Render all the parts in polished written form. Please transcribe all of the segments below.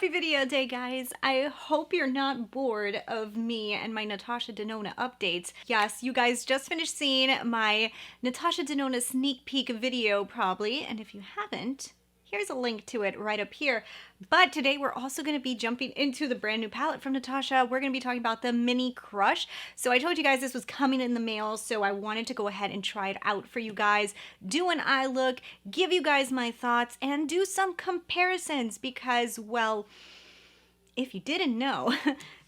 Happy video day, guys. I hope you're not bored of me and my Natasha Denona updates. Yes, you guys just finished seeing my Natasha Denona sneak peek video probably, and if you haven't, here's a link to it right up here. But today we're also going to be jumping into the brand new palette from Natasha. We're going to be talking about the Mini Crush. So I told you guys this was coming in the mail, so I wanted to go ahead and try it out for you guys, do an eye look, give you guys my thoughts, and do some comparisons because, well, if you didn't know,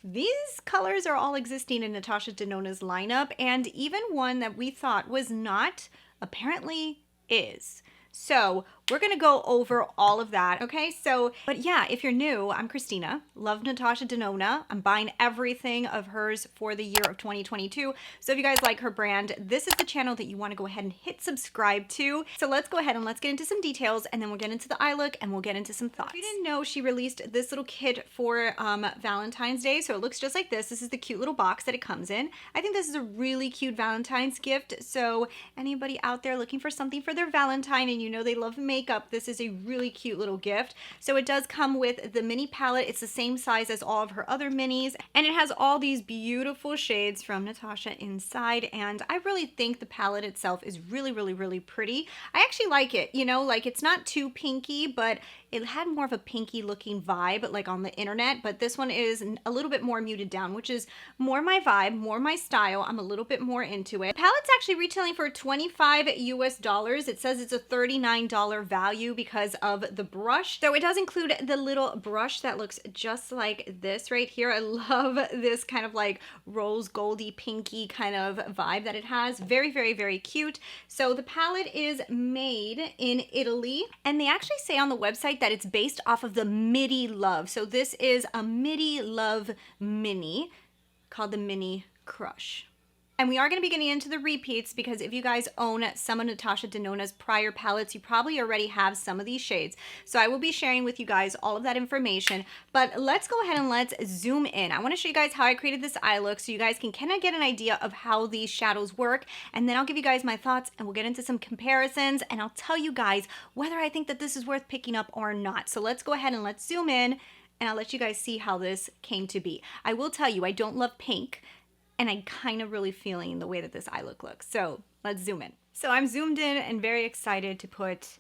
these colors are all existing in Natasha Denona's lineup, and even one that we thought was not, apparently is. So we're gonna go over all of that, okay? So, but yeah, if you're new, I'm Christina, love Natasha Denona. I'm buying everything of hers for the year of 2022. So if you guys like her brand, this is the channel that you wanna go ahead and hit subscribe to. So let's go ahead and let's get into some details, and then we'll get into the eye look and we'll get into some thoughts. If you didn't know, she released this little kit for Valentine's Day. So it looks just like this. This is the cute little box that it comes in. I think this is a really cute Valentine's gift. So anybody out there looking for something for their Valentine and you know they love makeup, this is a really cute little gift. So it does come with the mini palette. It's the same size as all of her other minis, and it has all these beautiful shades from Natasha inside, and I really think the palette itself is really pretty. I actually like it, you know, like it's not too pinky, but it had more of a pinky looking vibe like on the internet, but this one is a little bit more muted down, which is more my vibe, more my style. I'm a little bit more into it. The palette's actually retailing for $25 US. It says it's a $39 value because of the brush. So it does include the little brush that looks just like this right here. I love this kind of like rose goldy pinky kind of vibe that it has. Very cute. So the palette is made in Italy, and they actually say on the website that it's based off of the Midi Love. So this is a Midi Love mini called the Mini Crush. And we are going to be getting into the repeats because if you guys own some of Natasha Denona's prior palettes, you probably already have some of these shades. So I will be sharing with you guys all of that information. But let's go ahead and let's zoom in. I want to show you guys how I created this eye look so you guys can kind of get an idea of how these shadows work. And then I'll give you guys my thoughts and we'll get into some comparisons. And I'll tell you guys whether I think that this is worth picking up or not. So let's go ahead and let's zoom in and I'll let you guys see how this came to be. I will tell you, I don't love pink, and I'm kind of really feeling the way that this eye look looks. So let's zoom in. So I'm zoomed in and very excited to put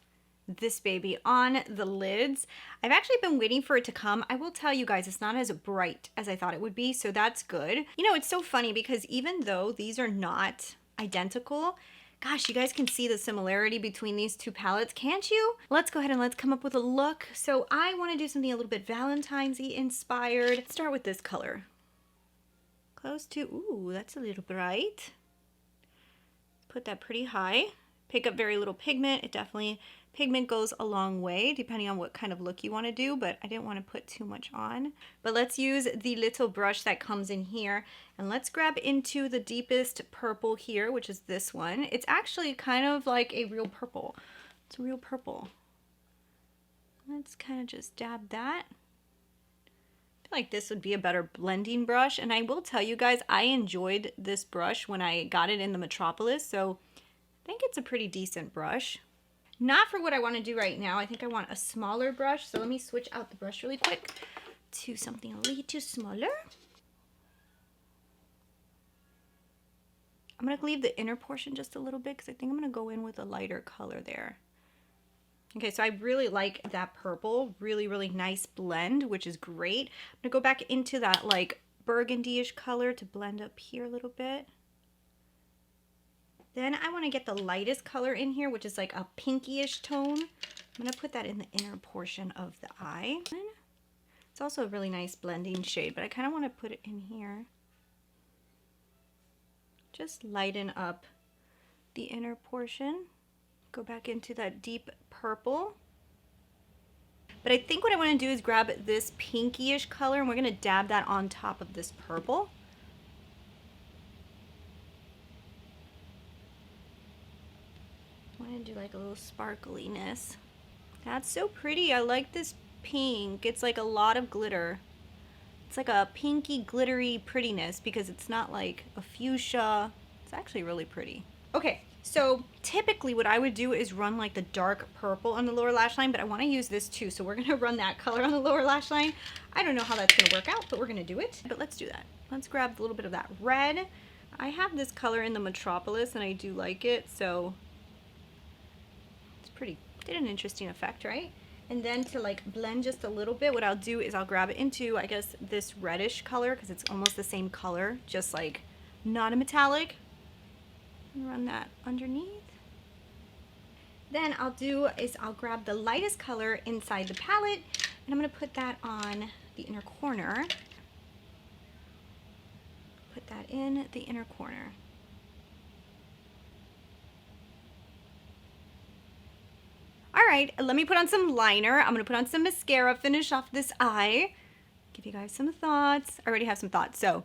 this baby on the lids. I've actually been waiting for it to come. I will tell you guys, it's not as bright as I thought it would be, so that's good. You know, it's so funny because even though these are not identical, gosh, you guys can see the similarity between these two palettes, can't you? Let's go ahead and let's come up with a look. So I want to do something a little bit Valentine's-y inspired. Let's start with this color. Close to, ooh, that's a little bright. Put that pretty high. Pick up very little pigment. It definitely, pigment goes a long way depending on what kind of look you want to do, but I didn't want to put too much on. But let's use the little brush that comes in here and let's grab into the deepest purple here, which is this one. It's actually kind of like a real purple. It's real purple. Let's kind of just dab that. I feel like this would be a better blending brush, and I will tell you guys, I enjoyed this brush when I got it in the Metropolis, so I think it's a pretty decent brush. Not for what I want to do right now. I think I want a smaller brush, so let me switch out the brush really quick to something a little smaller. I'm going to leave the inner portion just a little bit because I think I'm going to go in with a lighter color there. Okay, so I really like that purple, really nice blend, which is great. I'm gonna go back into that like burgundy-ish color to blend up here a little bit. Then I wanna get the lightest color in here, which is like a pinky-ish tone. I'm gonna put that in the inner portion of the eye. It's also a really nice blending shade, but I kinda wanna put it in here. Just lighten up the inner portion. Go back into that deep purple. But I think what I want to do is grab this pinky-ish color and we're going to dab that on top of this purple. I want to do like a little sparkliness. That's so pretty. I like this pink. It's like a lot of glitter. It's like a pinky glittery prettiness because it's not like a fuchsia. It's actually really pretty. Okay. So typically what I would do is run like the dark purple on the lower lash line, but I want to use this too. So we're going to run that color on the lower lash line. I don't know how that's going to work out, but we're going to do it. But let's do that. Let's grab a little bit of that red. I have this color in the Metropolis and I do like it. So it's pretty, did an interesting effect, right? And then to like blend just a little bit, what I'll do is I'll grab it into, I guess, this reddish color because it's almost the same color, just like not a metallic. Run that underneath. Then I'll do is I'll grab the lightest color inside the palette and I'm going to put that on the inner corner. Put that in the inner corner. All right, let me put on some liner. I'm going to put on some mascara, finish off this eye. Give you guys some thoughts. I already have some thoughts. So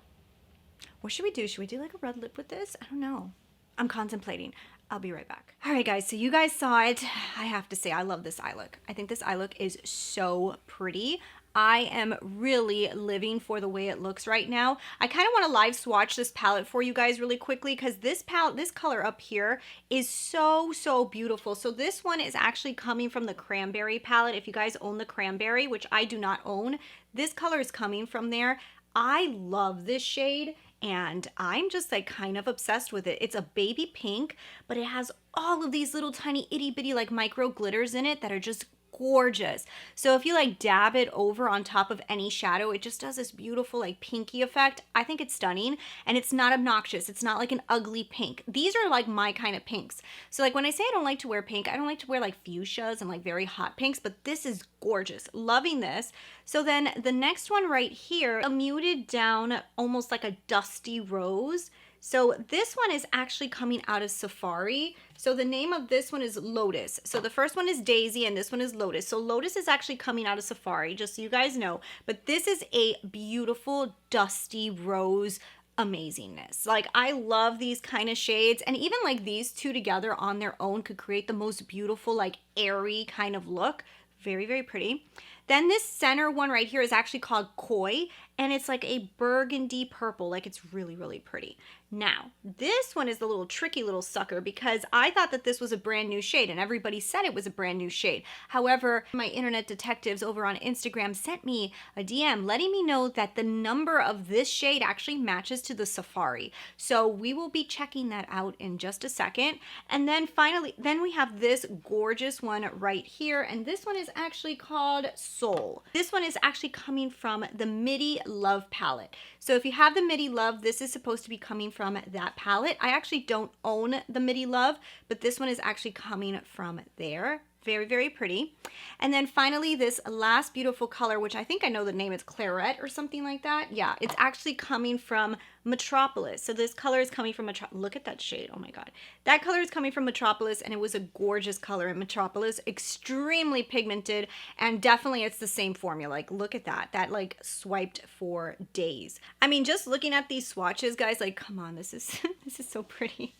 what should we do? Should we do like a red lip with this? I don't know. I'm contemplating. I'll be right back. All right, guys, so you guys saw it. I have to say, I love this eye look. I think this eye look is so pretty. I am really living for the way it looks right now. I kind of want to live swatch this palette for you guys really quickly because this palette, this color up here is so, so beautiful. So this one is actually coming from the Cranberry palette. If you guys own the Cranberry, which I do not own, this color is coming from there. I love this shade. And I'm just like kind of obsessed with it. It's a baby pink, but it has all of these little tiny itty bitty like micro glitters in it that are just gorgeous. So if you like dab it over on top of any shadow, it just does this beautiful like pinky effect. I think it's stunning and it's not obnoxious. It's not like an ugly pink. These are like my kind of pinks. So like when I say I don't like to wear pink, I don't like to wear like fuchsias and like very hot pinks, but this is gorgeous. Loving this. So then the next one right here, a muted down, almost like a dusty rose. So this one is actually coming out of Safari. So the name of this one is Lotus. So the first one is Daisy and this one is Lotus. So Lotus is actually coming out of Safari, just so you guys know. But this is a beautiful dusty rose amazingness. Like I love these kind of shades, and even like these two together on their own could create the most beautiful like airy kind of look. Very, very pretty. Then this center one right here is actually called Koi, and it's like a burgundy purple. Like it's really, really pretty. Now, this one is the little tricky little sucker because I thought that this was a brand new shade and everybody said it was a brand new shade. However, my internet detectives over on Instagram sent me a DM letting me know that the number of this shade actually matches to the Safari. So we will be checking that out in just a second. And then finally, then we have this gorgeous one right here. And this one is actually called Soul. This one is actually coming from the Midi Love palette. So if you have the Midi Love, this is supposed to be coming from that palette. I actually don't own the Midi Love, but this one is actually coming from there. Very, very pretty. And then finally, this last beautiful color, which I think I know the name, it's Claret or something like that. Yeah, it's actually coming from Metropolis. So this color is coming from Metropolis. Look at that shade. Oh my God. That color is coming from Metropolis, and it was a gorgeous color in Metropolis. Extremely pigmented, and definitely it's the same formula. Like, look at that. That like swiped for days. I mean, just looking at these swatches, guys, like, come on, this is this is so pretty.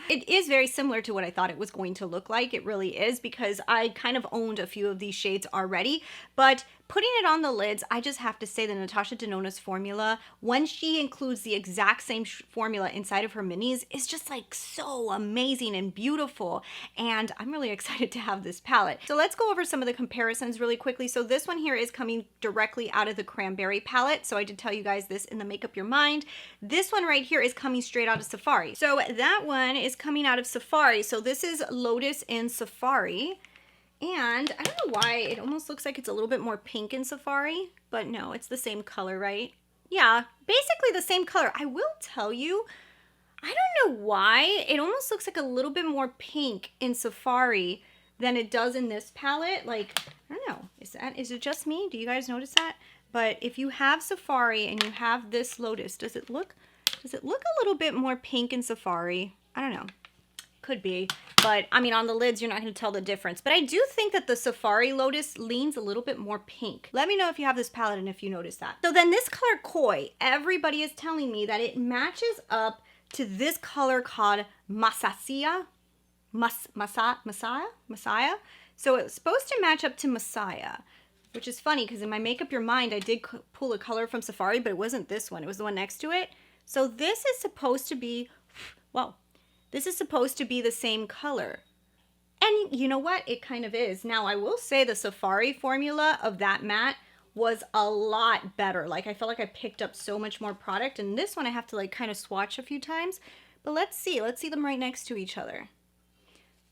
It is very similar to what I thought it was going to look like. It really is, because I kind of owned a few of these shades already, but putting it on the lids, I just have to say the Natasha Denona's formula, when she includes the exact same formula inside of her minis, is just like so amazing and beautiful. And I'm really excited to have this palette. So let's go over some of the comparisons really quickly. So this one here is coming directly out of the Cranberry palette. So I did tell you guys this in the Make Up Your Mind. This one right here is coming straight out of Safari. So that one is coming out of Safari. So this is Lotus in Safari. And I don't know why it almost looks like it's a little bit more pink in Safari, but no, it's the same color, right? Yeah, basically the same color. I will tell you, I don't know why it almost looks like a little bit more pink in Safari than it does in this palette. Like, I don't know, is it just me? Do you guys notice that? But if you have Safari and you have this Lotus, does it look a little bit more pink in Safari? I don't know. Could be, but I mean, on the lids, you're not going to tell the difference. But I do think that the Safari Lotus leans a little bit more pink. Let me know if you have this palette and if you notice that. So then this color Koi, everybody is telling me that it matches up to this color called Messiah. So it's supposed to match up to Messiah, which is funny because in my Make Up Your Mind, I did pull a color from Safari, but it wasn't this one. It was the one next to it. So this is supposed to be, well, This is supposed to be the same color. And you know what? It kind of is. Now, I will say the Safari formula of that matte was a lot better. Like, I felt like I picked up so much more product. And this one I have to like kind of swatch a few times. But let's see them right next to each other.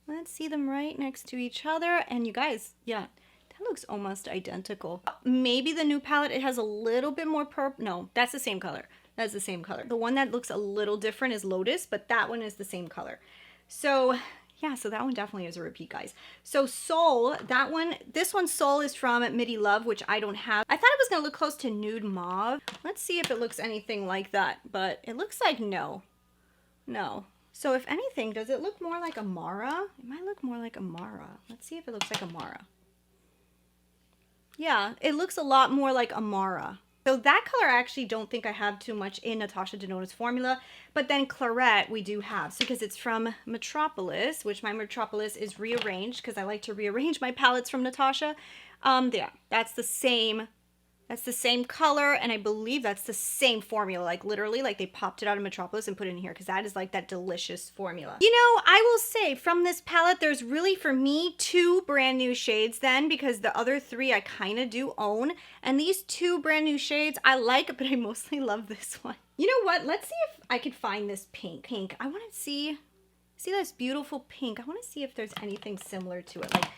Let's see them right next to each other. And you guys, yeah, that looks almost identical. Maybe the new palette, it has a little bit more purple. No, that's the same color. That's the same color. The one that looks a little different is Lotus, but that one is the same color. So yeah, so that one definitely is a repeat, guys. So Soul, that one, this one Soul is from Midi Love, which I don't have. I thought it was gonna look close to Nude Mauve. Let's see if it looks anything like that, but it looks like no. No. So if anything, does it look more like Amara? It might look more like Amara. Let's see if it looks like Amara. Yeah, it looks a lot more like Amara. So that color I actually don't think I have too much in Natasha Denona's formula, but then Claret we do have. So because it's from Metropolis, which my Metropolis is rearranged because I like to rearrange my palettes from Natasha. Yeah, that's the same color, and I believe that's the same formula. Like literally, like they popped it out of Metropolis and put it in here because that is like that delicious formula. You know, I will say from this palette, there's really for me 2 brand new shades then, because the other 3 I kind of do own, and these 2 brand new shades I like, but I mostly love this one. You know what? Let's see if I could find this pink. I want to see this beautiful pink. I want to see if there's anything similar to it. Like,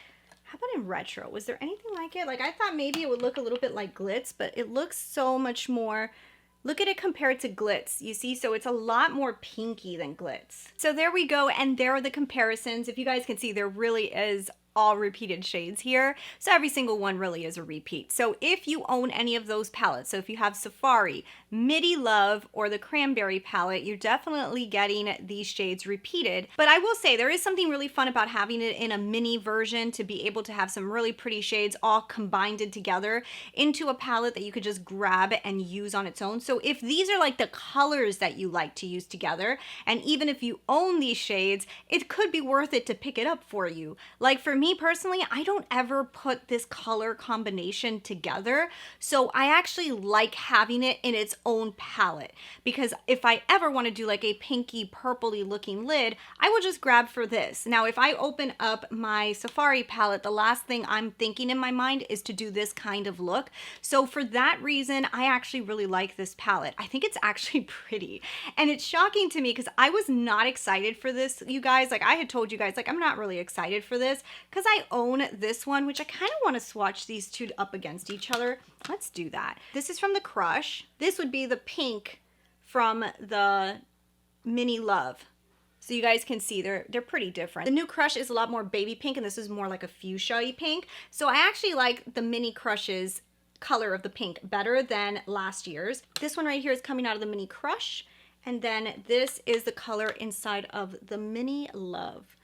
how about in retro? Was there anything like it? Like, I thought maybe it would look a little bit like Glitz, but it looks so much more. Look at it compared to Glitz, you see? So it's a lot more pinky than Glitz. So there we go, and there are the comparisons. If you guys can see, there really is all repeated shades here. So every single one really is a repeat. So if you own any of those palettes, so if you have Safari, Midi Love, or the Cranberry palette, you're definitely getting these shades repeated. But I will say there is something really fun about having it in a mini version to be able to have some really pretty shades all combined together into a palette that you could just grab and use on its own. So if these are like the colors that you like to use together, and even if you own these shades, it could be worth it to pick it up for you. Like for me personally, I don't ever put this color combination together. So I actually like having it in its own palette, because if I ever want to do like a pinky purpley looking lid, I will just grab for this. Now, if I open up my Safari palette, the last thing I'm thinking in my mind is to do this kind of look. So for that reason, I actually really like this palette. I think it's actually pretty, and it's shocking to me because I was not excited for this, you guys. Like I had told you guys, like I'm not really excited for this because I own this one, which I kind of want to swatch these 2 up against each other. Let's do that. This is from the Crush. This would be the pink from the Mini Love. So you guys can see they're pretty different. The new Crush is a lot more baby pink, and this is more like a fuchsia-y pink. So I actually like the Mini Crush's color of the pink better than last year's. This one right here is coming out of the Mini Crush, and then this is the color inside of the Mini Love.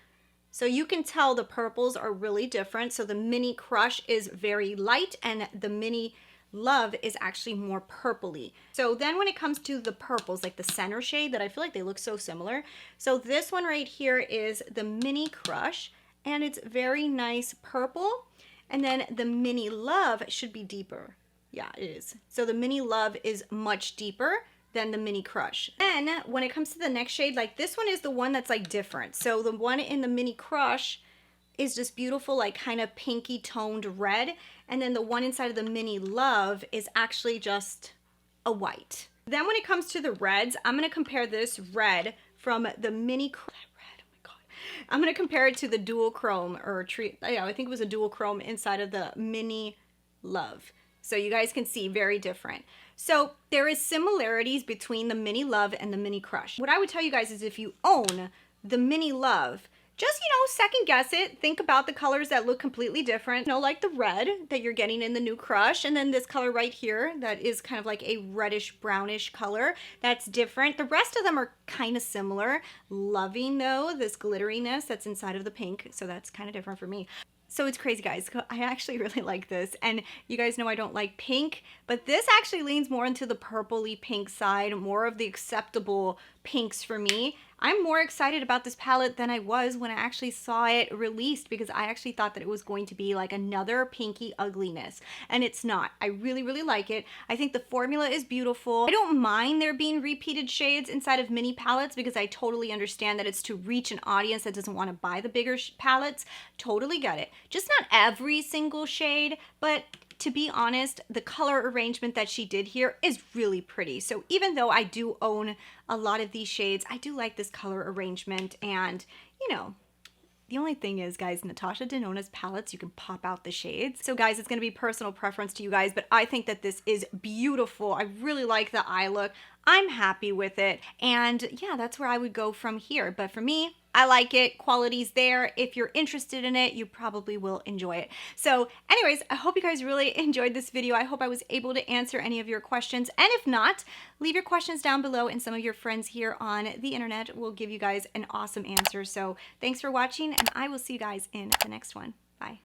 So you can tell the purples are really different. So the Mini Crush is very light, and the Mini Love is actually more purpley. So then when it comes to the purples, like the center shade that I feel like they look so similar. So this one right here is the Mini Crush, and it's very nice purple. And then the Mini Love should be deeper. Yeah, it is. So the Mini Love is much deeper than the Mini Crush. Then when it comes to the next shade, like this one is the one that's like different. So the one in the Mini Crush is just beautiful, like kind of pinky toned red. And then the one inside of the Mini Love is actually just a white. Then when it comes to the reds, I'm gonna compare this red from the Mini Crush. I'm going to compare it to the dual chrome, or yeah, I think it was a dual chrome inside of the Mini Love. So you guys can see very different. So there is similarities between the Mini Love and the Mini Crush. What I would tell you guys is if you own the Mini Love, just, you know, second guess it. Think about the colors that look completely different. You know, like the red that you're getting in the new Crush. And then this color right here that is kind of like a reddish brownish color. That's different. The rest of them are kind of similar. Loving though, this glitteriness that's inside of the pink. So that's kind of different for me. So it's crazy, guys. I actually really like this. And you guys know I don't like pink, but this actually leans more into the purpley pink side, more of the acceptable pinks for me. I'm more excited about this palette than I was when I actually saw it released, because I actually thought that it was going to be like another pinky ugliness, and it's not. I really, really like it. I think the formula is beautiful. I don't mind there being repeated shades inside of mini palettes, because I totally understand that it's to reach an audience that doesn't want to buy the bigger palettes. Totally get it. Just not every single shade, but to be honest, the color arrangement that she did here is really pretty. So even though I do own a lot of these shades, I do like this color arrangement. And, you know, the only thing is, guys, Natasha Denona's palettes, you can pop out the shades. So guys, it's going to be personal preference to you guys, but I think that this is beautiful. I really like the eye look. I'm happy with it. And yeah, that's where I would go from here. But for me, I like it. Quality's there. If you're interested in it, you probably will enjoy it. So anyways, I hope you guys really enjoyed this video. I hope I was able to answer any of your questions. And if not, leave your questions down below and some of your friends here on the internet will give you guys an awesome answer. So thanks for watching, and I will see you guys in the next one. Bye.